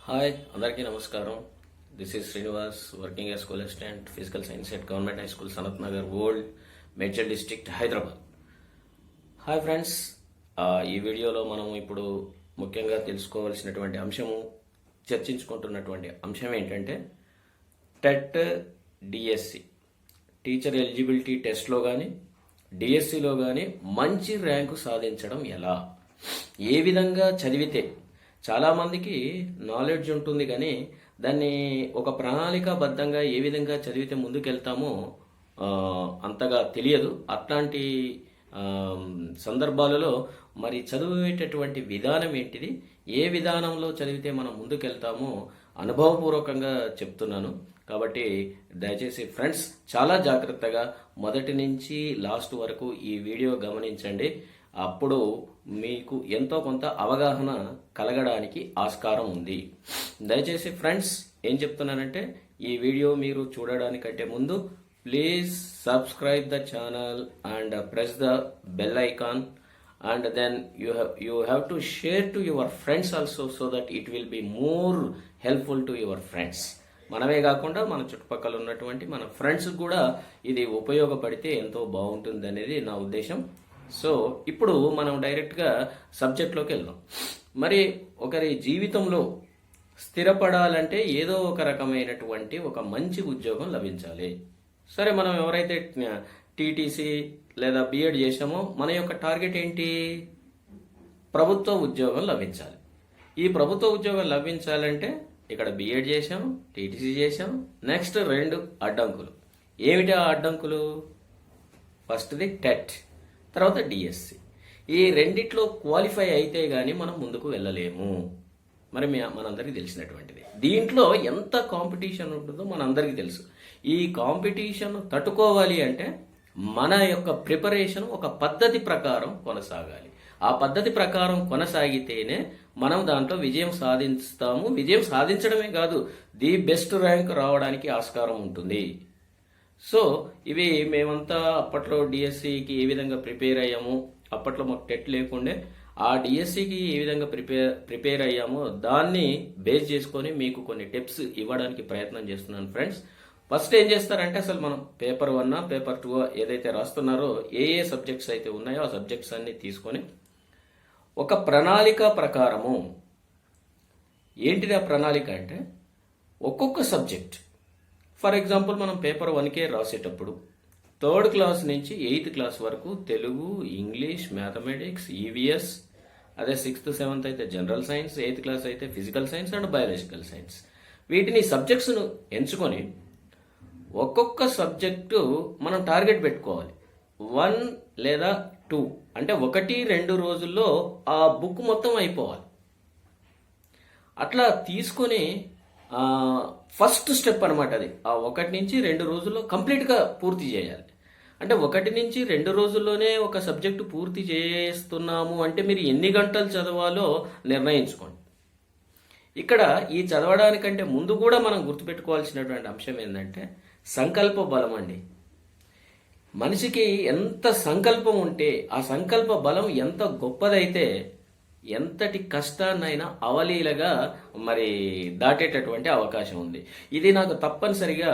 Hi అందరికీ నమస్కారం. This is Srinivas, working as school assistant physical science at government high school Sanath Nagar old Medchal district Hyderabad. Hi friends, ఈ వీడియోలో మనం ఇప్పుడు ముఖ్యంగా తెలుసుకోవాల్సినటువంటి అంశము, చర్చించుకుంటున్నటువంటి అంశం ఏంటంటే టెట్ డిఎస్సి టీచర్ ఎలిజిబిలిటీ టెస్ట్లో కానీ డిఎస్సిలో కానీ మంచి ర్యాంకు సాధించడం ఎలా, ఏ విధంగా చదివితే. చాలామందికి నాలెడ్జ్ ఉంటుంది కానీ దాన్ని ఒక ప్రణాళికాబద్ధంగా ఏ విధంగా చదివితే ముందుకెళ్తామో అంతగా తెలియదు. అట్లాంటి సందర్భాలలో మరి చదివేటటువంటి విధానం ఏంటిది, ఏ విధానంలో చదివితే మనం ముందుకెళ్తామో అనుభవపూర్వకంగా చెప్తున్నాను. కాబట్టి దయచేసి ఫ్రెండ్స్ చాలా జాగ్రత్తగా మొదటి నుంచి లాస్ట్ వరకు ఈ వీడియో గమనించండి. అప్పుడు మీకు ఎంతో కొంత అవగాహన కలగడానికి ఆస్కారం ఉంది. దయచేసి ఫ్రెండ్స్ ఏం చెప్తున్నానంటే, ఈ వీడియో మీరు చూడడానికంటే ముందు please subscribe the channel and press the bell icon and then you have to share to your friends also so that it will be more helpful to your friends. మనమే కాకుండా మన చుట్టుపక్కల ఉన్నటువంటి మన ఫ్రెండ్స్ కూడా ఇది ఉపయోగపడితే ఎంతో బాగుంటుంది అనేది నా ఉద్దేశం. సో ఇప్పుడు మనం డైరెక్ట్గా సబ్జెక్ట్లోకి వెళ్దాం. మరి ఒకరి జీవితంలో స్థిరపడాలంటే ఏదో ఒక రకమైనటువంటి ఒక మంచి ఉద్యోగం లభించాలి. సరే, మనం ఎవరైతే టీటీసీ లేదా బిఎడ్ చేసామో మన యొక్క టార్గెట్ ఏంటి? ప్రభుత్వ ఉద్యోగం లభించాలి. ఈ ప్రభుత్వ ఉద్యోగం లభించాలంటే ఇక్కడ బిఎడ్ చేసాం, టీటీసీ చేసాం, నెక్స్ట్ 2 అడ్డంకులు. ఏమిటి ఆ అడ్డంకులు? ఫస్ట్ది టెట్, తర్వాత డిఎస్సి. ఈ రెండిట్లో క్వాలిఫై అయితే గానీ మనం ముందుకు వెళ్ళలేము. మరి మనందరికీ తెలిసినటువంటిది. దీంట్లో ఎంత కాంపిటీషన్ ఉంటుందో మనందరికీ తెలుసు. ఈ కాంపిటీషన్ తట్టుకోవాలి అంటే మన యొక్క ప్రిపరేషన్ ఒక పద్ధతి ప్రకారం కొనసాగాలి. ఆ పద్ధతి ప్రకారం కొనసాగితేనే మనం దాంట్లో విజయం సాధిస్తాము. విజయం సాధించడమే కాదు, ది బెస్ట్ ర్యాంక్ రావడానికి ఆస్కారం ఉంటుంది. సో ఇవి మేమంతా అప్పట్లో డిఎస్సికి ఏ విధంగా ప్రిపేర్ అయ్యాము, అప్పట్లో మాకు టెట్ లేకుండే, ఆ డిఎస్సికి ఏ విధంగా ప్రిపేర్ అయ్యామో దాన్ని బేస్ చేసుకొని మీకు కొన్ని టిప్స్ ఇవ్వడానికి ప్రయత్నం చేస్తున్నాను ఫ్రెండ్స్. ఫస్ట్ ఏం చేస్తారంటే, అసలు మనం పేపర్ 1 పేపర్ 2 ఏదైతే రాస్తున్నారో ఏ సబ్జెక్ట్స్ అయితే ఉన్నాయో ఆ సబ్జెక్ట్స్ అన్ని తీసుకొని ఒక ప్రణాళిక ప్రకారము. ఏంటిది ఆ ప్రణాళిక అంటే, ఒక్కొక్క సబ్జెక్ట్, ఫర్ ఎగ్జాంపుల్ మనం పేపర్ 1కే రాసేటప్పుడు 3rd క్లాస్ నుంచి 8th క్లాస్ వరకు తెలుగు, ఇంగ్లీష్, మ్యాథమెటిక్స్, ఈవీఎస్, అదే 6th 7th అయితే జనరల్ సైన్స్, 8th క్లాస్ అయితే physical science and biological science. వీటిని సబ్జెక్ట్స్ను ఎంచుకొని ఒక్కొక్క సబ్జెక్టు మనం టార్గెట్ పెట్టుకోవాలి. 1 లేదా 2 అంటే 1-2 రోజుల్లో ఆ బుక్ మొత్తం అయిపోవాలి. అట్లా తీసుకొని ఫస్ట్ స్టెప్ అనమాట అది. ఆ 1 నుంచి 2 రోజుల్లో కంప్లీట్గా పూర్తి చేయాలి. అంటే 1 నుంచి 2 రోజుల్లోనే ఒక సబ్జెక్టు పూర్తి చేస్తున్నాము అంటే మీరు ఎన్ని గంటలు చదవాలో నిర్ణయించుకోండి. ఇక్కడ ఈ చదవడానికంటే ముందు కూడా మనం గుర్తుపెట్టుకోవాల్సినటువంటి అంశం ఏంటంటే సంకల్ప బలం అండి. మనిషికి ఎంత సంకల్పం ఉంటే ఆ సంకల్ప బలం ఎంత గొప్పదైతే ఎంతటి కష్టాన్నైనా అవలీలగా మరి దాటేటటువంటి అవకాశం ఉంది. ఇది నాకు తప్పనిసరిగా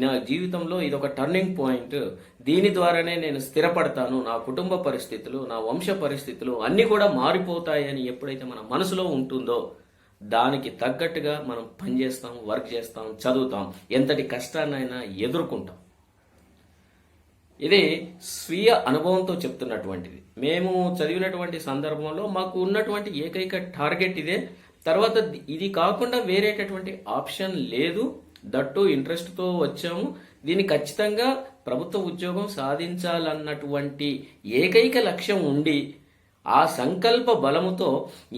నా జీవితంలో ఇది ఒక టర్నింగ్ పాయింట్. దీని ద్వారానే నేను స్థిరపడతాను, నా కుటుంబ పరిస్థితులు, నా వంశ పరిస్థితులు అన్నీ కూడా మారిపోతాయని ఎప్పుడైతే మన మనసులో ఉంటుందో దానికి తగ్గట్టుగా మనం పనిచేస్తాం, వర్క్ చేస్తాం, చదువుతాం, ఎంతటి కష్టాన్నైనా ఎదుర్కొంటాం. ఇది స్వీయ అనుభవంతో చెప్తున్నటువంటిది. మేము చదివినటువంటి సందర్భంలో మాకు ఉన్నటువంటి ఏకైక టార్గెట్ ఇదే. తర్వాత ఇది కాకుండా వేరేటటువంటి ఆప్షన్ లేదు. దట్టు ఇంట్రెస్ట్తో వచ్చాము. దీన్ని ఖచ్చితంగా ప్రభుత్వ ఉద్యోగం సాధించాలన్నటువంటి ఏకైక లక్ష్యం ఉండి ఆ సంకల్ప బలముతో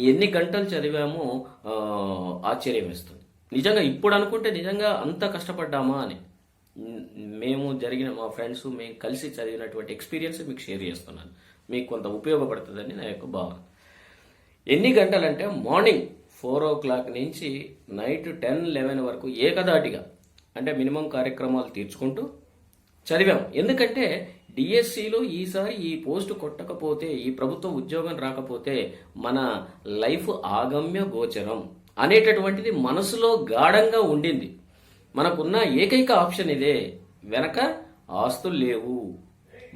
ఎన్ని గంటలు చదివామో ఆశ్చర్యం వేస్తుంది. నిజంగా ఇప్పుడు అనుకుంటే నిజంగా అంత కష్టపడ్డామా అని. మేము జరిగిన మా ఫ్రెండ్స్ మేము కలిసి చదివినటువంటి ఎక్స్పీరియన్స్ మీకు షేర్ చేస్తున్నాను. మీకు కొంత ఉపయోగపడుతుందని నా యొక్క భావన. ఎన్ని గంటలంటే మార్నింగ్ 4 o'clock నుంచి నైట్ 10-11 వరకు ఏకదాటిగా, అంటే మినిమం కార్యక్రమాలు తీర్చుకుంటూ చదివాం. ఎందుకంటే డిఎస్సిలో ఈసారి ఈ పోస్టు కొట్టకపోతే, ఈ ప్రభుత్వ ఉద్యోగం రాకపోతే మన లైఫ్ ఆగమ్య గోచరం. అనేటటువంటిది మనసులో గాఢంగా ఉండింది. మనకున్న ఏకైక ఆప్షన్ ఇదే, వెనక ఆస్తులు లేవు,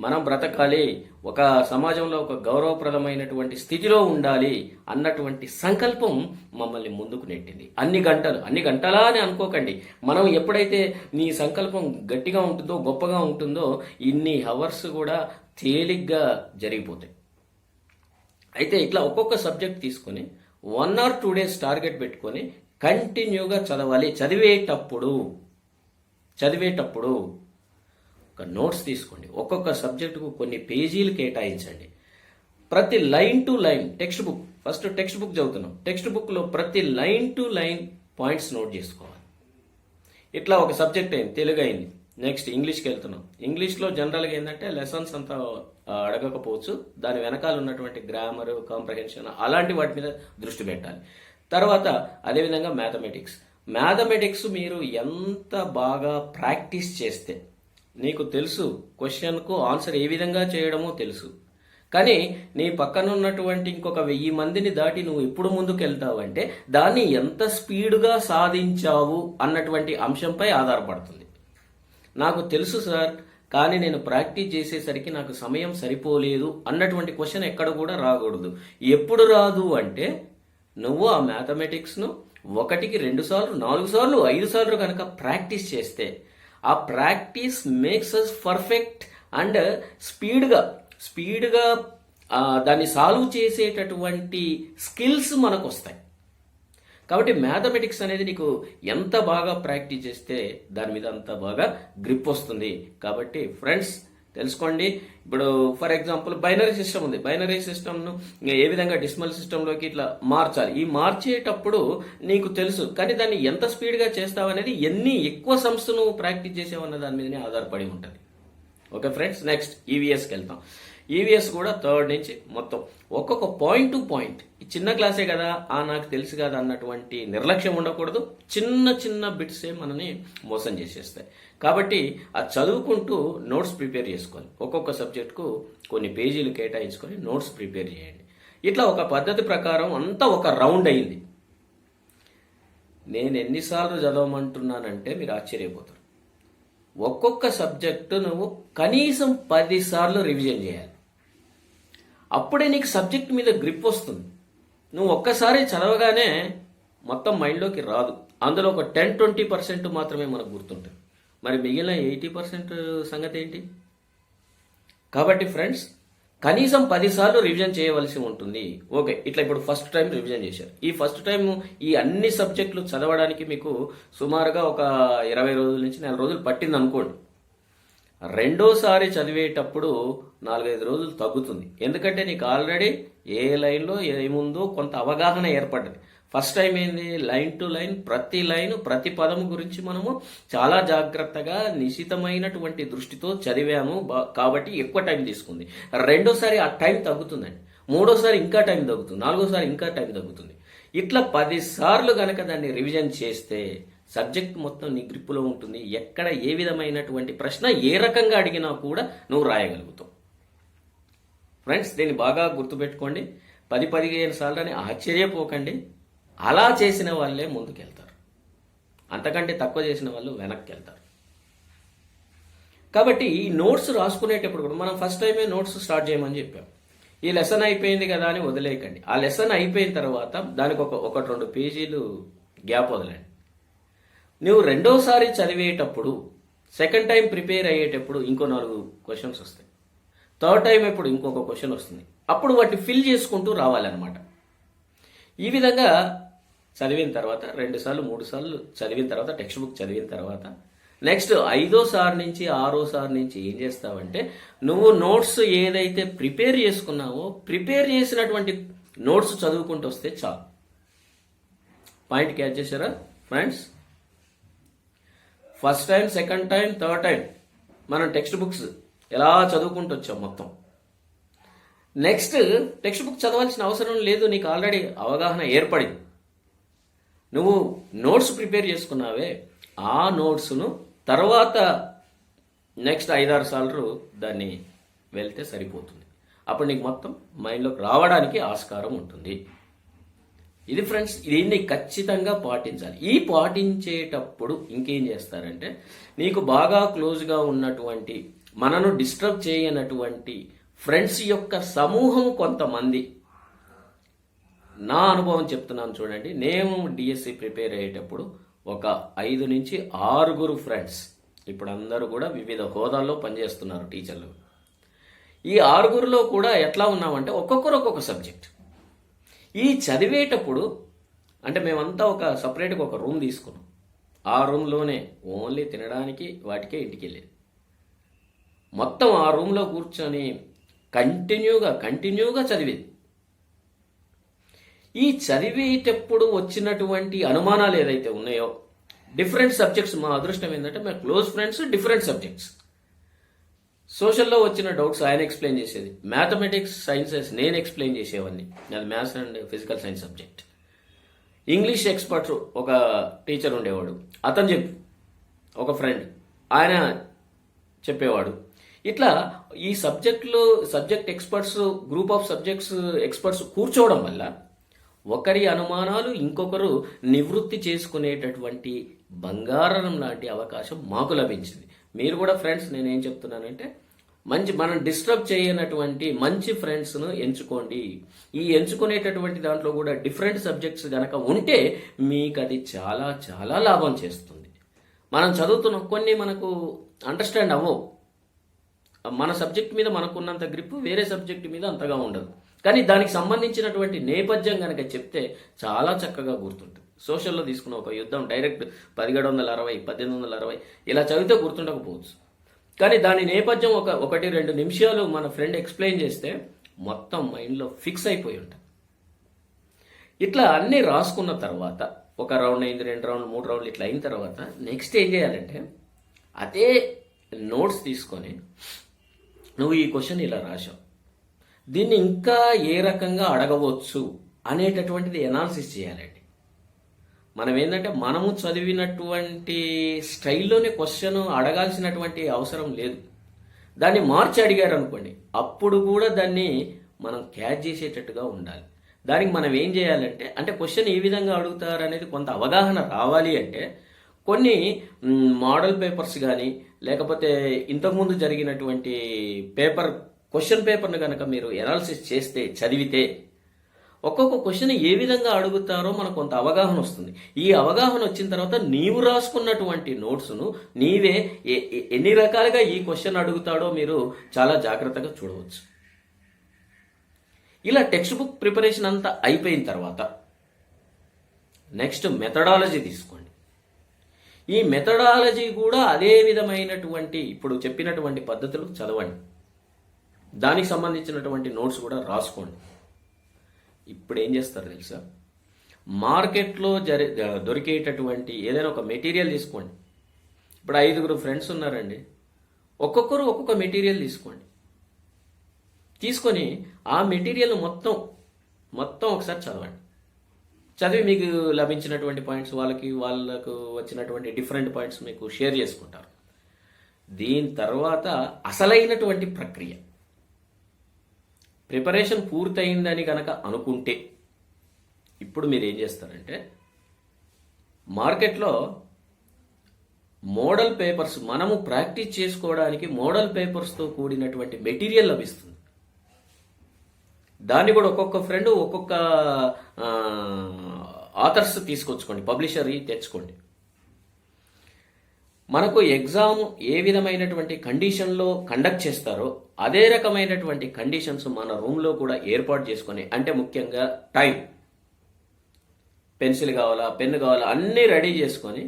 మనం బ్రతకాలి, ఒక సమాజంలో ఒక గౌరవప్రదమైనటువంటి స్థితిలో ఉండాలి అన్నటువంటి సంకల్పం మమ్మల్ని ముందుకు నెట్టింది. అన్ని గంటలా అని అనుకోకండి. మనం ఎప్పుడైతే నీ సంకల్పం గట్టిగా ఉంటుందో, గొప్పగా ఉంటుందో, ఇన్ని హవర్స్ కూడా తేలిగ్గా జరిగిపోతాయి. అయితే ఇట్లా ఒక్కొక్క సబ్జెక్ట్ తీసుకొని 1 or 2 days టార్గెట్ పెట్టుకొని కంటిన్యూగా చదవాలి. చదివేటప్పుడు ఒక నోట్స్ తీసుకోండి. ఒక్కొక్క సబ్జెక్టుకు కొన్ని పేజీలు కేటాయించండి. ప్రతి line to line text book, first text book చదువుతున్నాం, టెక్స్ట్ బుక్లో ప్రతి line to line points note చేసుకోవాలి. ఇట్లా ఒక సబ్జెక్ట్ అయింది, తెలుగు అయింది. నెక్స్ట్ ఇంగ్లీష్కి వెళ్తున్నాం. ఇంగ్లీష్లో జనరల్గా ఏంటంటే లెసన్స్ అంతా అడగకపోవచ్చు, దాని వెనకాల ఉన్నటువంటి గ్రామర్, కాంప్రహెన్షన్ అలాంటి వాటి మీద దృష్టి పెట్టాలి. తర్వాత అదేవిధంగా మ్యాథమెటిక్స్ మీరు ఎంత బాగా ప్రాక్టీస్ చేస్తే, నీకు తెలుసు క్వశ్చన్కు ఆన్సర్ ఏ విధంగా చేయడమో తెలుసు, కానీ నీ పక్కన ఉన్నటువంటి ఇంకొక 1000 మందిని దాటి నువ్వు ఎప్పుడు ముందుకు వెళ్తావంటే దాన్ని ఎంత స్పీడ్గా సాధించావు అన్నటువంటి అంశంపై ఆధారపడుతుంది. నాకు తెలుసు సార్, కానీ నేను ప్రాక్టీస్ చేసేసరికి నాకు సమయం సరిపోలేదు అన్నటువంటి క్వశ్చన్ ఎక్కడ కూడా రాకూడదు. ఎప్పుడు రాదు అంటే నువ్వు ఆ మ్యాథమెటిక్స్ను 1కి 2 సార్లు, 4 సార్లు, 5 సార్లు కనుక ప్రాక్టీస్ చేస్తే, ఆ practice makes us perfect and స్పీడ్గా దాన్ని సాల్వ్ చేసేటటువంటి స్కిల్స్ మనకు వస్తాయి. కాబట్టి మ్యాథమెటిక్స్ అనేది నీకు ఎంత బాగా ప్రాక్టీస్ చేస్తే దాని మీద అంత బాగా గ్రిప్ వస్తుంది. కాబట్టి ఫ్రెండ్స్ తెలుసుకోండి. ఇప్పుడు ఫర్ ఎగ్జాంపుల్ బైనరీ సిస్టమ్ ఉంది. బైనరీ సిస్టమ్ను ఏ విధంగా డెసిమల్ సిస్టంలోకి ఇట్లా మార్చాలి, ఈ మార్చేటప్పుడు నీకు తెలుసు, కానీ దాన్ని ఎంత స్పీడ్గా చేస్తావనేది ఎన్ని ఎక్కువ సంస్థను ప్రాక్టీస్ చేసావన్న దాని మీదనే ఆధారపడి ఉంటుంది. ఓకే ఫ్రెండ్స్, నెక్స్ట్ ఈవీఎస్కి వెళ్తాం. ఈవీఎస్ కూడా 3rd నుంచి మొత్తం ఒక్కొక్క పాయింట్ టు పాయింట్, చిన్న క్లాసే కదా, నాకు తెలుసు కదా అన్నటువంటి నిర్లక్ష్యం ఉండకూడదు. చిన్న బిట్సే మనని మోసం చేసేస్తాయి. కాబట్టి ఆ చదువుకుంటూ నోట్స్ ప్రిపేర్ చేసుకోవాలి. ఒక్కొక్క సబ్జెక్టుకు కొన్ని పేజీలు కేటాయించుకొని నోట్స్ ప్రిపేర్ చేయండి. ఇట్లా ఒక పద్ధతి ప్రకారం అంతా ఒక రౌండ్ అయింది. నేను ఎన్నిసార్లు చదవమంటున్నానంటే మీరు ఆశ్చర్యపోతారు. ఒక్కొక్క సబ్జెక్టు నువ్వు కనీసం 10 సార్లు రివిజన్ చేయాలి. అప్పుడే నీకు సబ్జెక్ట్ మీద గ్రిప్ వస్తుంది. నువ్వు ఒక్కసారి చదవగానే మొత్తం మైండ్లోకి రాదు. అందులో ఒక 10-20% మాత్రమే మనకు గుర్తుంటుంది. మరి మిగిలిన 80% సంగతి ఏంటి? కాబట్టి ఫ్రెండ్స్ కనీసం 10 సార్లు రివిజన్ చేయవలసి ఉంటుంది. ఓకే, ఇట్లా ఇప్పుడు ఫస్ట్ టైం రివిజన్ చేశారు. ఈ ఫస్ట్ టైం ఈ అన్ని సబ్జెక్టులు చదవడానికి మీకు సుమారుగా ఒక 20 రోజుల నుంచి 4 రోజులు పట్టింది అనుకోండి. రెండోసారి చదివేటప్పుడు 4-5 రోజులు తగ్గుతుంది. ఎందుకంటే నీకు ఆల్రెడీ ఏ లైన్లో ఏముందో కొంత అవగాహన ఏర్పడ్డది. ఫస్ట్ టైం ఏంది, లైన్ టు లైన్, ప్రతి లైన్, ప్రతి పదము గురించి మనము చాలా జాగ్రత్తగా నిశితమైనటువంటి దృష్టితో చదివాము కాబట్టి ఎక్కువ టైం తీసుకుంది. రెండోసారి ఆ టైం తగ్గుతుందండి. మూడోసారి ఇంకా టైం తగ్గుతుంది. నాలుగోసారి ఇంకా టైం తగ్గుతుంది. ఇట్లా 10 సార్లు గనక దాన్ని రివిజన్ చేస్తే సబ్జెక్ట్ మొత్తం నీ గ్రిప్పులో ఉంటుంది. ఎక్కడ ఏ విధమైనటువంటి ప్రశ్న ఏ రకంగా అడిగినా కూడా నువ్వు రాయగలుగుతావు. ఫ్రెండ్స్ దీన్ని బాగా గుర్తుపెట్టుకోండి. 10-15 సార్లు అని ఆశ్చర్యపోకండి. అలా చేసిన వాళ్ళే ముందుకెళ్తారు, అంతకంటే తక్కువ చేసిన వాళ్ళు వెనక్కి వెళ్తారు. కాబట్టి ఈ నోట్స్ రాసుకునేటప్పుడు కూడా మనం ఫస్ట్ టైమే నోట్స్ స్టార్ట్ చేయమని చెప్పాం. ఈ లెసన్ అయిపోయింది కదా అని వదిలేయకండి. ఆ లెసన్ అయిపోయిన తర్వాత దానికి ఒక 2 పేజీలు గ్యాప్ వదలండి. నువ్వు రెండోసారి చదివేటప్పుడు, సెకండ్ టైం ప్రిపేర్ అయ్యేటప్పుడు ఇంకో 4 క్వశ్చన్స్ వస్తాయి. థర్డ్ టైం ఎప్పుడు ఇంకొక క్వశ్చన్ వస్తుంది. అప్పుడు వాటిని ఫిల్ చేసుకుంటూ రావాలన్నమాట. ఈ విధంగా చదివిన తర్వాత 2 సార్లు 3 సార్లు చదివిన తర్వాత, టెక్స్ట్ బుక్ చదివిన తర్వాత నెక్స్ట్ 5వ నుంచి 6వ నుంచి ఏం చేస్తావంటే, నువ్వు నోట్స్ ఏదైతే ప్రిపేర్ చేసుకున్నావో ప్రిపేర్ చేసినటువంటి నోట్స్ చదువుకుంటూ వస్తే చాలు. పాయింట్ క్యాచ్ చేశారా friends? First time, second time, third time మనం టెక్స్ట్ బుక్స్ ఎలా చదువుకుంటూ వచ్చాం మొత్తం. నెక్స్ట్ టెక్స్ట్ బుక్ చదవాల్సిన అవసరం లేదు, నీకు ఆల్రెడీ అవగాహన ఏర్పడింది. నువ్వు నోట్స్ ప్రిపేర్ చేసుకున్నావే, ఆ నోట్స్ను తర్వాత నెక్స్ట్ 5-6 సార్లు దాన్ని వెళ్తే సరిపోతుంది. అప్పుడు నీకు మొత్తం మైండ్లోకి రావడానికి ఆస్కారం ఉంటుంది. ఇది ఫ్రెండ్స్, దీన్ని ఖచ్చితంగా పాటించాలి. ఈ పాటించేటప్పుడు ఇంకేం చేస్తారంటే, నీకు బాగా క్లోజ్గా ఉన్నటువంటి, మనను డిస్టర్బ్ చేయనటువంటి ఫ్రెండ్స్ యొక్క సమూహం కొంతమంది, నా అనుభవం చెప్తున్నాను చూడండి. నేను డిఎస్సి ప్రిపేర్ అయ్యేటప్పుడు ఒక 5 నుంచి 6 ఫ్రెండ్స్, ఇప్పుడు అందరూ కూడా వివిధ హోదాల్లో పనిచేస్తున్నారు టీచర్లు. ఈ 6లో కూడా ఎట్లా ఉన్నామంటే ఒక్కొక్కరు ఒక్కొక్క సబ్జెక్ట్. ఈ చదివేటప్పుడు అంటే మేమంతా ఒక సపరేట్గా ఒక రూమ్ తీసుకున్నాం. ఆ రూమ్లోనే ఓన్లీ తినడానికి వాటికే ఇంటికి వెళ్ళేది. మొత్తం ఆ రూమ్లో కూర్చొని కంటిన్యూగా చదివేది. ఈ చదివేటప్పుడు వచ్చినటువంటి అనుమానాలు ఏదైతే ఉన్నాయో, డిఫరెంట్ సబ్జెక్ట్స్, మా అదృష్టం ఏంటంటే మా క్లోజ్ ఫ్రెండ్స్ డిఫరెంట్ సబ్జెక్ట్స్. సోషల్లో వచ్చిన డౌట్స్ ఆయన ఎక్స్ప్లెయిన్ చేసేది, మ్యాథమెటిక్స్ సైన్సెస్ నేను ఎక్స్ప్లెయిన్ చేసేవాడిని, అది maths and physical science subject. English expert ఒక టీచర్ ఉండేవాడు, అతను ఒక ఫ్రెండ్ ఆయన చెప్పేవాడు. ఇట్లా ఈ subject experts, group of subjects experts కూర్చోవడం వల్ల ఒకరి అనుమానాలు ఇంకొకరు నివృత్తి చేసుకునేటటువంటి బంగారం లాంటి అవకాశం మాకు లభించింది. మీరు కూడా ఫ్రెండ్స్, నేనేం చెప్తున్నానంటే, మనం డిస్టర్బ్ చేయనటువంటి మంచి ఫ్రెండ్స్ను ఎంచుకోండి. ఈ ఎంచుకునేటటువంటి దాంట్లో కూడా డిఫరెంట్ సబ్జెక్ట్స్ గనక ఉంటే మీకు అది చాలా చాలా లాభం చేస్తుంది. మనం చదువుతున్న కొన్ని మనకు అండర్స్టాండ్ అవ్వవు. మన సబ్జెక్ట్ మీద మనకున్నంత గ్రిప్ వేరే సబ్జెక్ట్ మీద అంతగా ఉండదు. కానీ దానికి సంబంధించినటువంటి నేపథ్యం కనుక చెప్తే చాలా చక్కగా గుర్తుంటుంది. సోషల్లో తీసుకున్న ఒక యుద్ధం డైరెక్ట్ 1760, 1860 ఇలా చదివితే గుర్తుండకపోవచ్చు. కానీ దాని నేపథ్యం 1-2 నిమిషాలు మన ఫ్రెండ్ ఎక్స్ప్లెయిన్ చేస్తే మొత్తం మైండ్లో ఫిక్స్ అయిపోయి ఉంటుంది. ఇట్లా అన్నీ రాసుకున్న తర్వాత ఒక రౌండ్ అయింది, 2 రౌండ్లు, 3 రౌండ్లు ఇట్లా అయిన తర్వాత నెక్స్ట్ ఏం చేయాలంటే, అదే నోట్స్ తీసుకొని నువ్వు ఈ క్వశ్చన్ ఇలా రాశావు, దీన్ని ఇంకా ఏ రకంగా అడగవచ్చు అనేటటువంటిది ఎనాలిసిస్ చేయాలండి. మనం ఏంటంటే, మనము చదివినటువంటి స్టైల్లోనే క్వశ్చన్ అడగాల్సినటువంటి అవసరం లేదు. దాన్ని మార్చి అడిగారు అనుకోండి, అప్పుడు కూడా దాన్ని మనం క్యాచ్ చేసేటట్టుగా ఉండాలి. దానికి మనం ఏం చేయాలంటే, అంటే క్వశ్చన్ ఏ విధంగా అడుగుతారు అనేది కొంత అవగాహన రావాలి అంటే, కొన్ని మోడల్ పేపర్స్ కానీ లేకపోతే ఇంతకుముందు జరిగినటువంటి క్వశ్చన్ పేపర్ను కనుక మీరు ఎనాలిసిస్ చేస్తే, చదివితే ఒక్కొక్క క్వశ్చన్ ఏ విధంగా అడుగుతారో మనకు కొంత అవగాహన వస్తుంది. ఈ అవగాహన వచ్చిన తర్వాత నీవు రాసుకున్నటువంటి నోట్స్ను నీవే ఎన్ని రకాలుగా ఈ క్వశ్చన్ అడుగుతాడో మీరు చాలా జాగ్రత్తగా చూడవచ్చు. ఇలా టెక్స్ట్ బుక్ ప్రిపరేషన్ అంతా అయిపోయిన తర్వాత నెక్స్ట్ మెథడాలజీ తీసుకోండి. ఈ మెథడాలజీ కూడా అదే విధమైనటువంటి ఇప్పుడు చెప్పినటువంటి పద్ధతులు చదవండి. దానికి సంబంధించినటువంటి నోట్స్ కూడా రాసుకోండి. ఇప్పుడు ఏం చేస్తారు తెలుసా, మార్కెట్లో దొరికేటటువంటి ఏదైనా ఒక మెటీరియల్ తీసుకోండి. ఇప్పుడు 5 ఫ్రెండ్స్ ఉన్నారండి, ఒక్కొక్కరు ఒక్కొక్క మెటీరియల్ తీసుకోండి. తీసుకొని ఆ మెటీరియల్ మొత్తం ఒకసారి చదవండి. చదివి మీకు లభించినటువంటి పాయింట్స్ వాళ్ళకు వచ్చినటువంటి డిఫరెంట్ పాయింట్స్ మీకు షేర్ చేసుకుంటారు. దీని తర్వాత అసలైనటువంటి ప్రక్రియ, ప్రిపరేషన్ పూర్తయిందని కనుక అనుకుంటే ఇప్పుడు మీరు ఏం చేస్తారంటే, మార్కెట్లో మోడల్ పేపర్స్, మనము ప్రాక్టీస్ చేసుకోవడానికి మోడల్ పేపర్స్తో కూడినటువంటి మెటీరియల్ లభిస్తుంది. దాన్ని కూడా ఒక్కొక్క ఫ్రెండ్ ఒక్కొక్క ఆథర్స్ తీసుకొచ్చుకోండి, పబ్లిషర్ తెచ్చుకోండి. మనకు ఎగ్జామ్ ఏ విధమైనటువంటి కండిషన్లో కండక్ట్ చేస్తారో అదే రకమైనటువంటి కండిషన్స్ మన రూమ్లో కూడా ఏర్పాటు చేసుకొని, అంటే ముఖ్యంగా టైం, పెన్సిల్ కావాలా, పెన్ను కావాలా, అన్నీ రెడీ చేసుకొని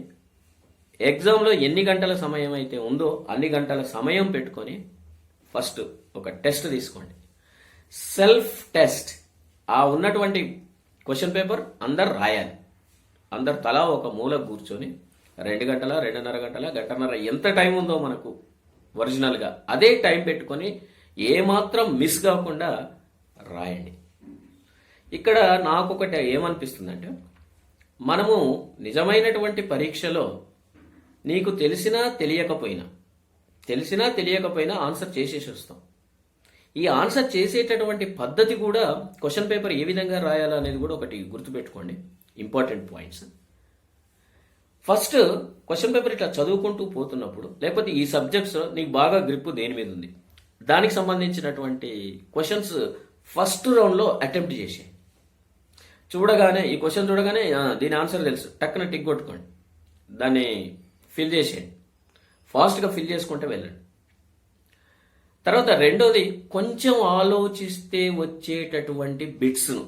ఎగ్జామ్లో ఎన్ని గంటల సమయం అయితే ఉందో అన్ని గంటల సమయం పెట్టుకొని ఫస్ట్ ఒక టెస్ట్ తీసుకోండి. Self test. ఆ ఉన్నటువంటి క్వశ్చన్ పేపర్ అందరు రాయాలి. అందరు తలా ఒక మూల కూర్చొని 2 గంటల, 2.5 గంటల, 1.5 ఎంత టైం ఉందో మనకు ఒరిజినల్గా అదే టైం పెట్టుకొని ఏమాత్రం మిస్ కాకుండా రాయండి. ఇక్కడ నాకు ఒకటి ఏమనిపిస్తుందంటే, మనము నిజమైనటువంటి పరీక్షలో నీకు తెలిసినా తెలియకపోయినా ఆన్సర్ చేసేసి వస్తాం. ఈ ఆన్సర్ చేసేటటువంటి పద్ధతి కూడా క్వశ్చన్ పేపర్ ఏ విధంగా రాయాలనేది కూడా ఒకటి గుర్తుపెట్టుకోండి, important points. First question paper ఇట్లా చదువుకుంటూ పోతున్నప్పుడు, లేకపోతే ఈ సబ్జెక్ట్స్ నీకు బాగా గ్రిప్ దేని మీద ఉంది, దానికి సంబంధించినటువంటి క్వశ్చన్స్ ఫస్ట్ రౌండ్లో అటెంప్ట్ చేసి చూడగానే, ఈ క్వశ్చన్ చూడగానే దీని ఆన్సర్ తెలుసు, టక్కున టిక్ కొట్టుకోండి, దాన్ని ఫిల్ చేసేయండి, ఫాస్ట్గా ఫిల్ చేసుకుంటే వెళ్ళండి. తర్వాత రెండోది, కొంచెం ఆలోచిస్తే వచ్చేటటువంటి బిట్స్ను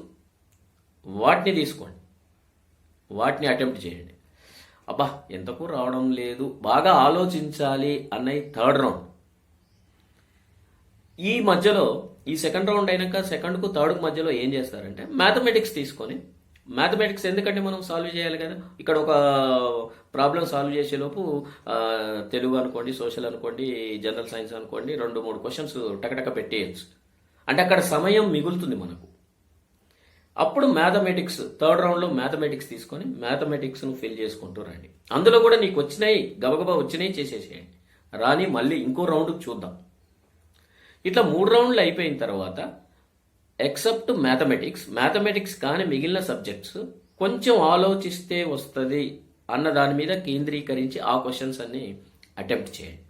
వాటిని తీసుకోండి, వాటిని అటెంప్ట్ చేయండి. అబ్బా ఎంతకు రావడం లేదు, బాగా ఆలోచించాలి అన్నది థర్డ్ రౌండ్. ఈ మధ్యలో ఈ సెకండ్ రౌండ్ అయినాక సెకండ్కు థర్డ్కు మధ్యలో ఏం చేస్తారంటే మ్యాథమెటిక్స్ తీసుకొని, మ్యాథమెటిక్స్ ఎందుకంటే మనం సాల్వ్ చేయాలి కదా, ఇక్కడ ఒక ప్రాబ్లం సాల్వ్ చేసేలోపు తెలుగు అనుకోండి, సోషల్ అనుకోండి, జనరల్ సైన్స్ అనుకోండి, 2-3 క్వశ్చన్స్ టకటక పెట్టేయచ్చు, అంటే అక్కడ సమయం మిగులుతుంది మనకు. అప్పుడు మ్యాథమెటిక్స్ థర్డ్ రౌండ్లో మ్యాథమెటిక్స్ తీసుకొని మ్యాథమెటిక్స్ను ఫిల్ చేసుకుంటూ రండి. అందులో కూడా నీకు వచ్చినాయి, గబగబా వచ్చినాయి చేసేసేయండి, రాని మళ్ళీ ఇంకో రౌండ్కి చూద్దాం. ఇట్లా 3 రౌండ్లు అయిపోయిన తర్వాత ఎక్సెప్ట్ మ్యాథమెటిక్స్ కానీ మిగిలిన సబ్జెక్ట్స్ కొంచెం ఆలోచిస్తే వస్తుంది అన్న దాని మీద కేంద్రీకరించి ఆ క్వశ్చన్స్ అన్ని అటెంప్ట్ చేయండి.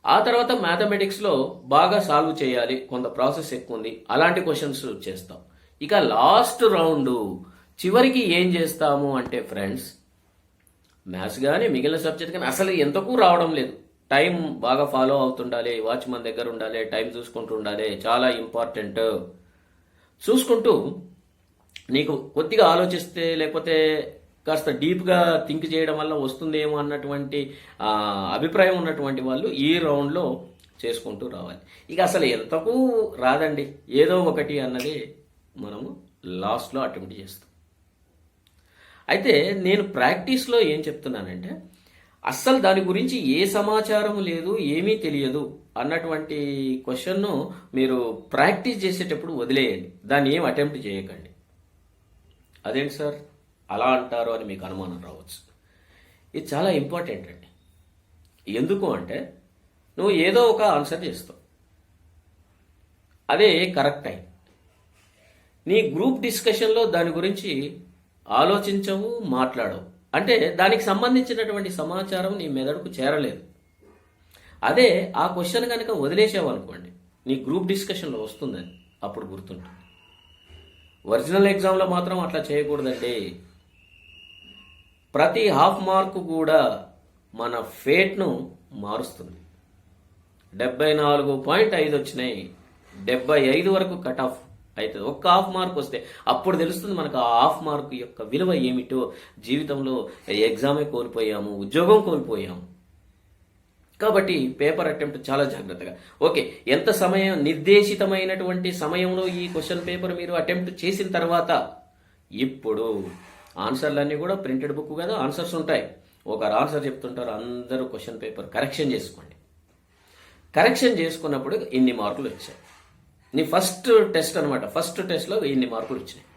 ఆ తర్వాత మ్యాథమెటిక్స్లో బాగా సాల్వ్ చేయాలి, కొంత ప్రాసెస్ ఎక్కువ ఉంది, అలాంటి క్వశ్చన్స్ చేస్తాం. ఇక లాస్ట్ రౌండ్ చివరికి ఏం చేస్తాము అంటే ఫ్రెండ్స్, మ్యాథ్స్ కానీ మిగిలిన సబ్జెక్ట్ కానీ అసలు ఎంతకు రావడం లేదు, టైం బాగా ఫాలో అవుతుండాలి, వాచ్ మన దగ్గర ఉండాలి, టైం చూసుకుంటూ ఉండాలి, చాలా ఇంపార్టెంట్. చూసుకుంటూ నీకు కొద్దిగా ఆలోచిస్తే, లేకపోతే కాస్త డీప్గా థింక్ చేయడం వల్ల వస్తుందేమో అన్నటువంటి అభిప్రాయం ఉన్నటువంటి వాళ్ళు ఈ రౌండ్లో చేసుకుంటూ రావాలి. ఇక అసలు ఎంతకు రాదండి, ఏదో ఒకటి అన్నది మనము లాస్ట్లో అటెంప్ట్ చేస్తాం. అయితే నేను ప్రాక్టీస్లో ఏం చెప్తున్నానంటే, అస్సలు దాని గురించి ఏ సమాచారం లేదు, ఏమీ తెలియదు అన్నటువంటి క్వశ్చన్ను మీరు ప్రాక్టీస్ చేసేటప్పుడు వదిలేయండి, దాన్ని ఏం అటెంప్ట్ చేయకండి. అదేంటి సార్ అలా అంటారు అని మీకు అనుమానం రావచ్చు. ఇది చాలా ఇంపార్టెంట్ అండి. ఎందుకు అంటే, నువ్వు ఏదో ఒక ఆన్సర్ చేస్తావు, అదే కరెక్ట్ అయి నీ గ్రూప్ డిస్కషన్లో దాని గురించి ఆలోచించవు, మాట్లాడవు, అంటే దానికి సంబంధించినటువంటి సమాచారం నీ మెదడుకు చేరలేదు. అదే ఆ క్వశ్చన్ కనుక వదిలేసావు అనుకోండి, నీ గ్రూప్ డిస్కషన్లో వస్తుందని అప్పుడు గుర్తుంటుంది. ఒరిజినల్ ఎగ్జామ్లో మాత్రం అట్లా చేయకూడదండి. ప్రతి హాఫ్ మార్కు కూడా మన ఫేట్ను మారుస్తుంది. 74.5 వచ్చినాయి, 75 వరకు కట్ ఆఫ్ అవుతుంది. ఒక్క హాఫ్ మార్క్ వస్తే అప్పుడు తెలుస్తుంది మనకు ఆ హాఫ్ మార్క్ యొక్క విలువ ఏమిటో. జీవితంలో ఎగ్జామే కోల్పోయాము, ఉద్యోగం కోల్పోయాము. కాబట్టి పేపర్ అటెంప్ట్ చాలా జాగ్రత్తగా, ఓకే, ఎంత సమయం, నిర్దేశితమైనటువంటి సమయంలో ఈ క్వశ్చన్ పేపర్ మీరు అటెంప్ట్ చేసిన తర్వాత, ఇప్పుడు ఆన్సర్లన్నీ కూడా ప్రింటెడ్ బుక్ కదా, ఆన్సర్స్ ఉంటాయి. ఒకరు ఆన్సర్ చెప్తుంటారు, అందరూ క్వశ్చన్ పేపర్ కరెక్షన్ చేసుకోండి. కరెక్షన్ చేసుకున్నప్పుడు ఇన్ని మార్కులు వచ్చాయి. నీ ఫస్ట్ టెస్ట్ అనమాట, ఫస్ట్ టెస్ట్లో ఇన్ని మార్కులు వచ్చినాయి.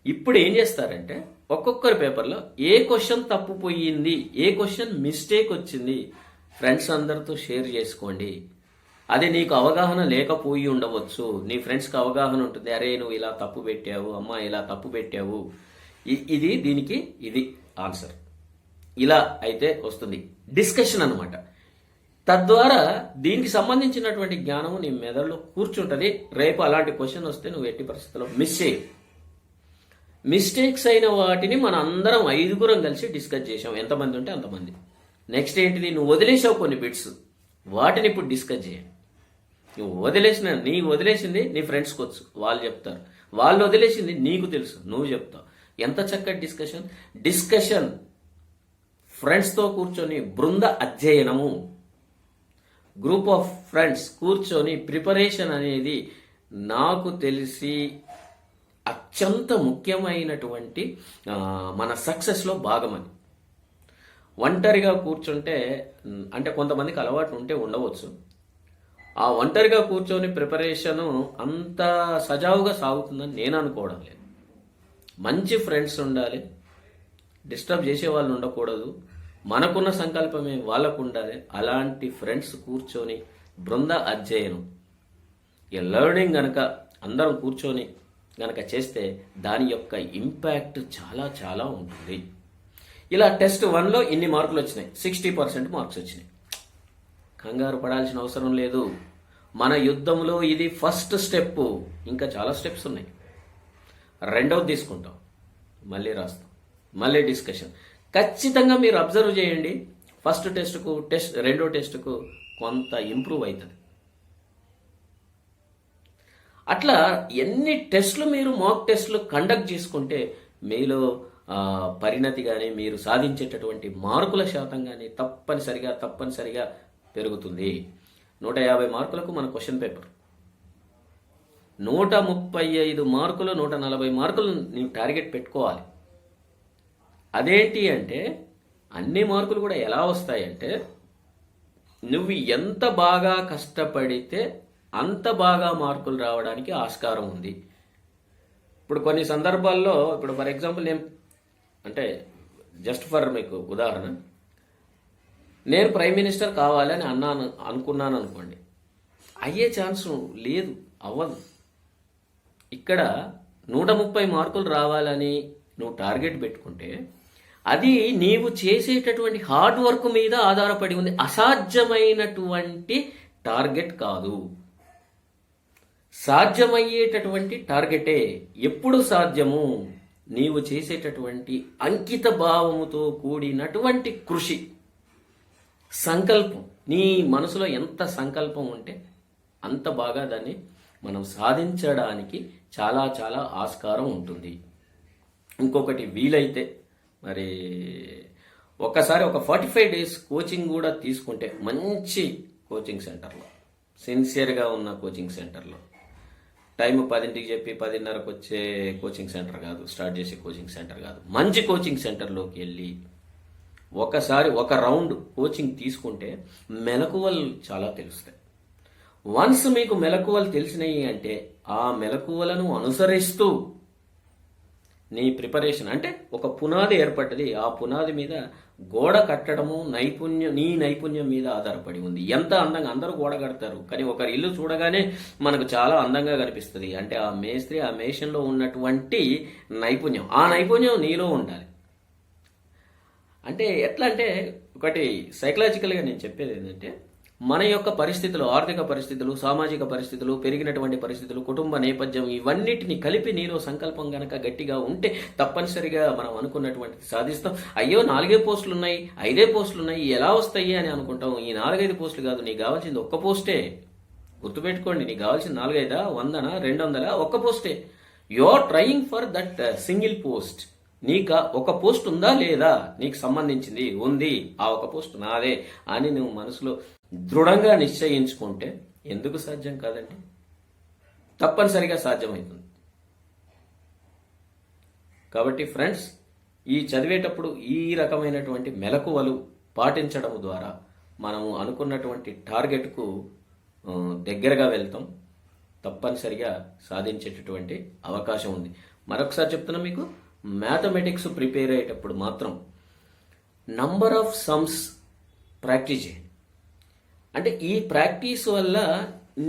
ఇప్పుడు ఏం చేస్తారంటే, ఒక్కొక్కరి పేపర్లో ఏ క్వశ్చన్ తప్పుపోయింది, ఏ క్వశ్చన్ మిస్టేక్ వచ్చింది ఫ్రెండ్స్ అందరితో షేర్ చేసుకోండి. అది నీకు అవగాహన లేకపోయి ఉండవచ్చు, నీ ఫ్రెండ్స్కి అవగాహన ఉంటుంది, అరే నువ్వు ఇలా తప్పు పెట్టావు, అమ్మ ఇలా తప్పు పెట్టావు, ఇది దీనికి ఇది ఆన్సర్, ఇలా అయితే వస్తుంది. డిస్కషన్ అనమాట. తద్వారా దీనికి సంబంధించినటువంటి జ్ఞానం నీ మెదడులో కూర్చుంటుంది. రేపు అలాంటి క్వశ్చన్ వస్తే నువ్వు ఎట్టి పరిస్థితుల్లో మిస్ చేయి. మిస్టేక్స్ అయిన వాటిని మన అందరం 5గురం కలిసి డిస్కస్ చేసాం, ఎంతమంది ఉంటే అంతమంది. నెక్స్ట్ ఏంటిది, నువ్వు వదిలేసావు కొన్ని బిట్స్, వాటిని ఇప్పుడు డిస్కస్ చేయండి. నువ్వు వదిలేసింది నీ ఫ్రెండ్స్కి వచ్చు, వాళ్ళు చెప్తారు, వాళ్ళు వదిలేసింది నీకు తెలుసు, నువ్వు చెప్తావు. ఎంత చక్కటి డిస్కషన్ ఫ్రెండ్స్తో కూర్చొని బృంద అధ్యయనము, గ్రూప్ ఆఫ్ ఫ్రెండ్స్ కూర్చొని ప్రిపరేషన్ అనేది నాకు తెలిసి అత్యంత ముఖ్యమైనటువంటి మన సక్సెస్లో భాగమని. ఒంటరిగా కూర్చుంటే, అంటే కొంతమందికి అలవాటు ఉంటే ఉండవచ్చు, ఆ ఒంటరిగా కూర్చొని ప్రిపరేషను అంత సజావుగా సాగుతుందని నేను అనుకోవడం లేదు. మంచి ఫ్రెండ్స్ ఉండాలి, డిస్టర్బ్ చేసే వాళ్ళు ఉండకూడదు, మనకున్న సంకల్పమే వాళ్ళకు ఉండాలి. అలాంటి ఫ్రెండ్స్ కూర్చొని బృంద అధ్యయనం, ఈ లెర్నింగ్ గనక అందరం కూర్చొని గనక చేస్తే దాని యొక్క ఇంపాక్ట్ చాలా చాలా ఉంటుంది. ఇలా టెస్ట్ 1లో ఇన్ని మార్కులు వచ్చినాయి, 60% మార్క్స్ వచ్చినాయి. కంగారు పడాల్సిన అవసరం లేదు. మన యుద్ధంలో ఇది ఫస్ట్ స్టెప్, ఇంకా చాలా స్టెప్స్ ఉన్నాయి. రెండవది తీసుకుంటాం, మళ్ళీ రాస్తాం, మళ్ళీ డిస్కషన్. ఖచ్చితంగా మీరు అబ్జర్వ్ చేయండి, ఫస్ట్ టెస్ట్కు రెండో టెస్ట్కు కొంత ఇంప్రూవ్ అవుతుంది. అట్లా ఎన్ని టెస్టులు మీరు మాక్ టెస్టులు కండక్ట్ చేసుకుంటే మీలో పరిణతి కానీ మీరు సాధించేటటువంటి మార్కుల శాతం కానీ తప్పనిసరిగా పెరుగుతుంది. 150 మార్కులకు మన క్వశ్చన్ పేపర్, 135 మార్కులు 140 మార్కులు నీవు టార్గెట్ పెట్టుకోవాలి. అదేంటి అంటే అన్ని మార్కులు కూడా ఎలా వస్తాయంటే నువ్వు ఎంత బాగా కష్టపడితే అంత బాగా మార్కులు రావడానికి ఆస్కారం ఉంది. ఇప్పుడు కొన్ని సందర్భాల్లో, ఇప్పుడు ఫర్ ఎగ్జాంపుల్ నేను అంటే జస్ట్ ఫర్ మీకు ఉదాహరణ, నేను ప్రైమ్ మినిస్టర్ కావాలని అనుకున్నాను అనుకోండి, అయ్యే ఛాన్స్ లేదు, అవ్వదు. ఇక్కడ 130 మార్కులు రావాలని నువ్వు టార్గెట్ పెట్టుకుంటే అది నీవు చేసేటటువంటి హార్డ్ వర్క్ మీద ఆధారపడి ఉంది. అసాధ్యమైనటువంటి టార్గెట్ కాదు, సాధ్యమయ్యేటటువంటి టార్గెటే. ఎప్పుడు సాధ్యము? నీవు చేసేటటువంటి అంకిత భావముతో కూడినటువంటి కృషి, సంకల్పం. నీ మనసులో ఎంత సంకల్పం ఉంటే అంత బాగా దాన్ని మనం సాధించడానికి చాలా చాలా ఆస్కారం ఉంటుంది. ఇంకొకటి, వీలైతే మరి ఒకసారి ఒక 45 days కోచింగ్ కూడా తీసుకుంటే, మంచి కోచింగ్ సెంటర్లో, సిన్సియర్గా ఉన్న కోచింగ్ సెంటర్లో, టైం 10ంటికి చెప్పి 10:30కు వచ్చే కోచింగ్ సెంటర్ కాదు, స్టార్ట్ చేసే కోచింగ్ సెంటర్ కాదు, మంచి కోచింగ్ సెంటర్లోకి వెళ్ళి ఒకసారి ఒక రౌండ్ కోచింగ్ తీసుకుంటే మెలకువలు చాలా తెలుస్తాయి. వన్స్ మీకు మెలకువలు తెలిసినాయి అంటే ఆ మెలకువలను అనుసరిస్తూ నీ ప్రిపరేషన్, అంటే ఒక పునాది ఏర్పడ్డది, ఆ పునాది మీద గోడ కట్టడము నీ నైపుణ్యం మీద ఆధారపడి ఉంది. ఎంత అందంగా, అందరూ గోడ కడతారు కానీ ఒకరి ఇల్లు చూడగానే మనకు చాలా అందంగా కనిపిస్తుంది. అంటే ఆ మేస్త్రి, ఆ మేషన్లో ఉన్నటువంటి నైపుణ్యం, ఆ నైపుణ్యం నీలో ఉండాలి. అంటే ఎట్లా అంటే, ఒకటి సైకలాజికల్గా నేను చెప్పేది ఏంటంటే, మన యొక్క పరిస్థితులు, ఆర్థిక పరిస్థితులు, సామాజిక పరిస్థితులు, పెరిగినటువంటి పరిస్థితులు, కుటుంబ నేపథ్యం, ఇవన్నిటిని కలిపి నీలో సంకల్పం గనక గట్టిగా ఉంటే తప్పనిసరిగా మనం అనుకున్నటువంటిది సాధిస్తాం. అయ్యో 4 పోస్టులు ఉన్నాయి, 5 పోస్టులు ఉన్నాయి, ఎలా వస్తాయి అని అనుకుంటాం. ఈ 4-5 పోస్టులు కాదు, నీకు కావాల్సింది ఒక్క పోస్టే. గుర్తుపెట్టుకోండి, నీకు కావాల్సింది 4-5, 100, 200, ఒక్క పోస్టే. You are trying for that single post. నీకు ఒక పోస్ట్ ఉందా లేదా, నీకు సంబంధించింది ఉంది, ఆ ఒక పోస్ట్ నాదే అని నువ్వు మనసులో దృఢంగా నిశ్చయించుకుంటే ఎందుకు సాధ్యం కాదండి? తప్పనిసరిగా సాధ్యమవుతుంది. కాబట్టి ఫ్రెండ్స్, ఈ చదివేటప్పుడు ఈ రకమైనటువంటి మెలకువలు పాటించడం ద్వారా మనము అనుకున్నటువంటి టార్గెట్కు దగ్గరగా వెళ్తాం, తప్పనిసరిగా సాధించేటటువంటి అవకాశం ఉంది. మరొకసారి చెప్తున్నా మీకు, మ్యాథమెటిక్స్ ప్రిపేర్ అయ్యేటప్పుడు మాత్రం నంబర్ ఆఫ్ సమ్స్ ప్రాక్టీస్ చేయండి. అంటే ఈ ప్రాక్టీస్ వల్ల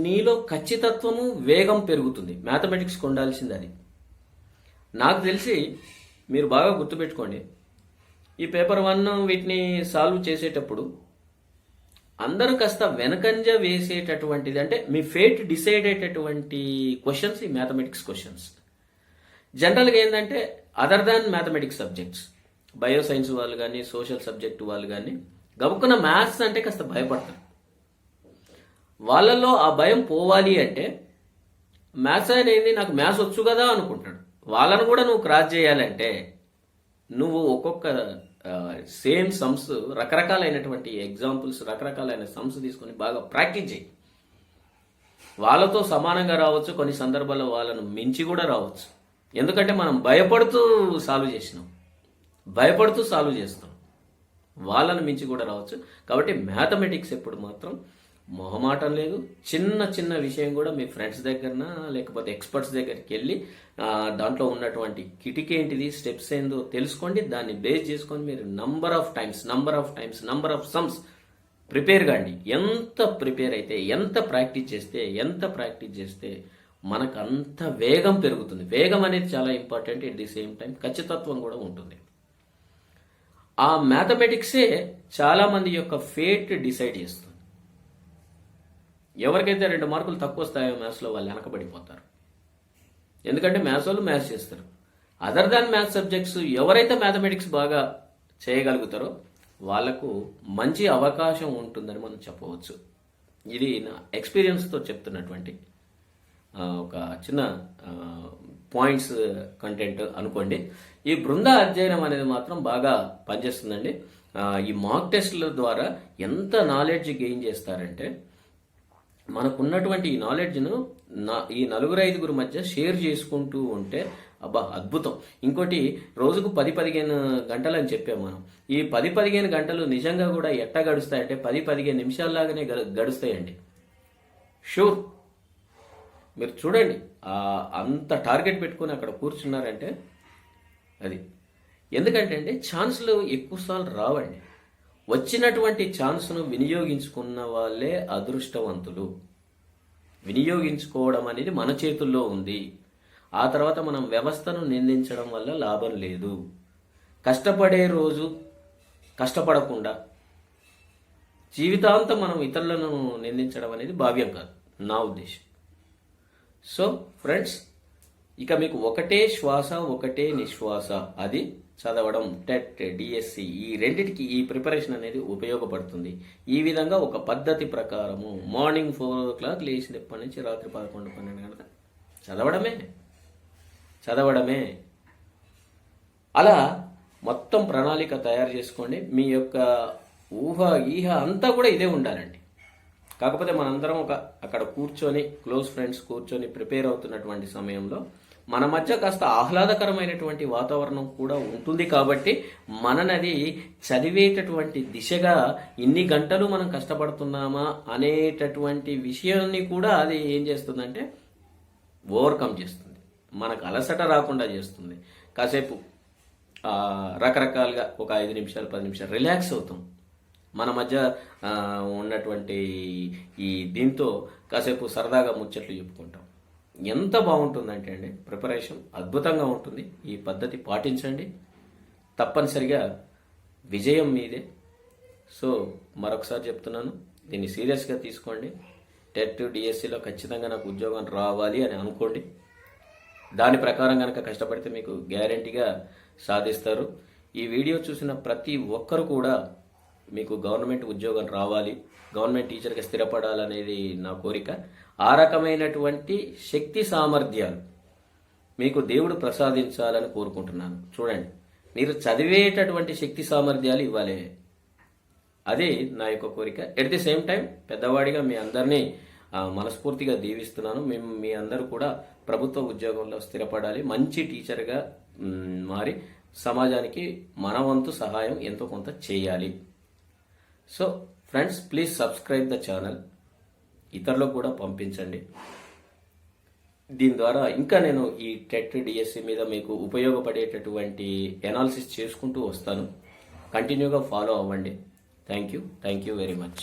నీలో ఖచ్చితత్వము, వేగం పెరుగుతుంది. మ్యాథమెటిక్స్కి ఉండాల్సింది అది. నాకు తెలిసి మీరు బాగా గుర్తుపెట్టుకోండి, ఈ పేపర్ 1 వీటిని సాల్వ్ చేసేటప్పుడు అందరూ కాస్త వెనకంజ వేసేటటువంటిది, అంటే మీ ఫేట్ డిసైడ్ అయ్యేటటువంటి క్వశ్చన్స్ ఈ మ్యాథమెటిక్స్ క్వశ్చన్స్. జనరల్గా ఏంటంటే other than mathematics subjects, bio science వాళ్ళు కానీ, సోషల్ సబ్జెక్ట్ వాళ్ళు కానీ గబుక్కున్న మ్యాథ్స్ అంటే కాస్త భయపడతారు. వాళ్ళల్లో ఆ భయం పోవాలి అంటే మ్యాథ్స్ అనేది, నాకు మ్యాథ్స్ వచ్చు కదా అనుకుంటాడు. వాళ్ళను కూడా నువ్వు క్రాస్ చేయాలంటే నువ్వు ఒక్కొక్క సేమ్ సమ్స్, రకరకాలైనటువంటి ఎగ్జాంపుల్స్, రకరకాలైన సమ్స్ తీసుకొని బాగా ప్రాక్టీస్ చేయి. వాళ్ళతో సమానంగా రావచ్చు, కొన్ని సందర్భాల్లో వాళ్ళను మించి కూడా రావచ్చు. ఎందుకంటే మనం భయపడుతూ సాల్వ్ చేస్తాం, వాళ్ళను మించి కూడా రావచ్చు. కాబట్టి మ్యాథమెటిక్స్ ఎప్పుడు మాత్రం మొహమాటం లేదు. చిన్న చిన్న విషయం కూడా మీ ఫ్రెండ్స్ దగ్గరన లేకపోతే ఎక్స్పర్ట్స్ దగ్గరికి వెళ్ళి దాంట్లో ఉన్నటువంటి కిటికీ ఏంటిది, స్టెప్స్ ఏందో తెలుసుకోండి. దాన్ని బేస్ చేసుకొని మీరు number of times, number of sums prepare కాండి. ఎంత ప్రిపేర్ అయితే, ఎంత ప్రాక్టీస్ చేస్తే మనకు అంత వేగం పెరుగుతుంది. వేగం అనేది చాలా important. At the same time ఖచ్చితత్వం కూడా ఉంటుంది. ఆ మ్యాథమెటిక్సే చాలా మంది యొక్క ఫేట్ డిసైడ్ చేస్తుంది. ఎవరికైతే 2 మార్కులు తక్కువ వస్తాయో మ్యాథ్స్లో వాళ్ళు వెనకబడిపోతారు. ఎందుకంటే మ్యాథ్స్ వాళ్ళు మ్యాథ్స్ చేస్తారు. అదర్ దాన్ మ్యాథ్స్ సబ్జెక్ట్స్ ఎవరైతే మ్యాథమెటిక్స్ బాగా చేయగలుగుతారో వాళ్లకు మంచి అవకాశం ఉంటుందని మనం చెప్పవచ్చు. ఇది నా ఎక్స్పీరియన్స్తో చెప్తున్నటువంటి ఒక చిన్న పాయింట్స్ కంటెంట్ అనుకోండి. ఈ బృంద అధ్యయనం అనేది మాత్రం బాగా పనిచేస్తుందండి. ఈ మాక్ టెస్ట్ల ద్వారా ఎంత నాలెడ్జ్ గెయిన్ చేస్తారంటే, మనకున్నటువంటి ఈ నాలెడ్జ్ను ఈ 4-5 మధ్య షేర్ చేసుకుంటూ ఉంటే అబ్బా అద్భుతం. ఇంకోటి, రోజుకు 10-15 గంటలు అని చెప్పాము మనం. ఈ 10-15 గంటలు నిజంగా కూడా ఎట్టా గడుస్తాయంటే 10-15 నిమిషాల్లాగానే గడుస్తాయండి. షూర్, మీరు చూడండి. అంత టార్గెట్ పెట్టుకుని అక్కడ కూర్చున్నారంటే అది ఎందుకంటే అండి, ఛాన్స్లు ఎక్కువసార్లు రావండి. వచ్చినటువంటి ఛాన్స్ను వినియోగించుకున్న వాళ్ళే అదృష్టవంతులు. వినియోగించుకోవడం అనేది మన చేతుల్లో ఉంది. ఆ తర్వాత మనం వ్యవస్థను నిందించడం వల్ల లాభం లేదు. కష్టపడే రోజు కష్టపడకుండా జీవితాంతం మనం ఇతరులను నిందించడం అనేది భావ్యం కాదు, నా ఉద్దేశం. సో ఫ్రెండ్స్, ఇక మీకు ఒకటే శ్వాస, ఒకటే నిశ్వాస, అది చదవడం. టెట్, డిఎస్సి ఈ రెండిటికి ఈ ప్రిపరేషన్ అనేది ఉపయోగపడుతుంది. ఈ విధంగా ఒక పద్ధతి ప్రకారము మార్నింగ్ 4 o'clock లేచినప్పటి నుంచి రాత్రి 11-12 గంటల చదవడమే. అలా మొత్తం ప్రణాళిక తయారు చేసుకోండి. మీ యొక్క ఈహ అంతా కూడా ఇదే ఉండాలండి. కాకపోతే మనందరం అక్కడ కూర్చొని, క్లోజ్ ఫ్రెండ్స్ కూర్చొని ప్రిపేర్ అవుతున్నటువంటి సమయంలో మన మధ్య కాస్త ఆహ్లాదకరమైనటువంటి వాతావరణం కూడా ఉంటుంది. కాబట్టి మననది చదివేటటువంటి దిశగా ఇన్ని గంటలు మనం కష్టపడుతున్నామా అనేటటువంటి విషయాన్ని కూడా అది ఏం చేస్తుందంటే ఓవర్కమ్ చేస్తుంది. మనకు అలసట రాకుండా చేస్తుంది. కాసేపు రకరకాలుగా ఒక 5 నిమిషాలు 10 నిమిషాలు రిలాక్స్ అవుతాం. మన మధ్య ఉన్నటువంటి ఈ దీంతో కాసేపు సరదాగా ముచ్చట్లు చెప్పుకుంటాం. ఎంత బాగుంటుందంటే అండి, ప్రిపరేషన్ అద్భుతంగా ఉంటుంది. ఈ పద్ధతి పాటించండి, తప్పనిసరిగా విజయం మీదే. సో మరొకసారి చెప్తున్నాను, దీన్ని సీరియస్గా తీసుకోండి. టెట్, డిఎస్సిలో ఖచ్చితంగా నాకు ఉద్యోగం రావాలి అని అనుకోండి. దాని ప్రకారం కనుక కష్టపడితే మీకు గ్యారంటీగా సాధిస్తారు. ఈ వీడియో చూసిన ప్రతి ఒక్కరు కూడా మీకు గవర్నమెంట్ ఉద్యోగం రావాలి, గవర్నమెంట్ టీచర్గా స్థిరపడాలనేది నా కోరిక. ఆ రకమైనటువంటి శక్తి సామర్థ్యాలు మీకు దేవుడు ప్రసాదించాలని కోరుకుంటున్నాను. చూడండి, మీరు చదివేటటువంటి శక్తి సామర్థ్యాలు ఇవ్వాలి. అది నా యొక్క కోరిక. ఎట్ ది సేమ్ టైం పెద్దవాడిగా మీ అందరినీ మనస్ఫూర్తిగా దీవిస్తున్నాను. మీ అందరూ కూడా ప్రభుత్వ ఉద్యోగంలో స్థిరపడాలి, మంచి టీచర్గా మారి సమాజానికి మన వంతు సహాయం ఎంతో కొంత చేయాలి. So friends, please subscribe the channel. ఇతరులకు కూడా పంపించండి. దీని ద్వారా ఇంకా నేను ఈ టెట్, డిఎస్సి మీద మీకు ఉపయోగపడేటటువంటి ఎనాలిసిస్ చేసుకుంటూ వస్తాను. కంటిన్యూగా ఫాలో అవ్వండి. Thank you very much.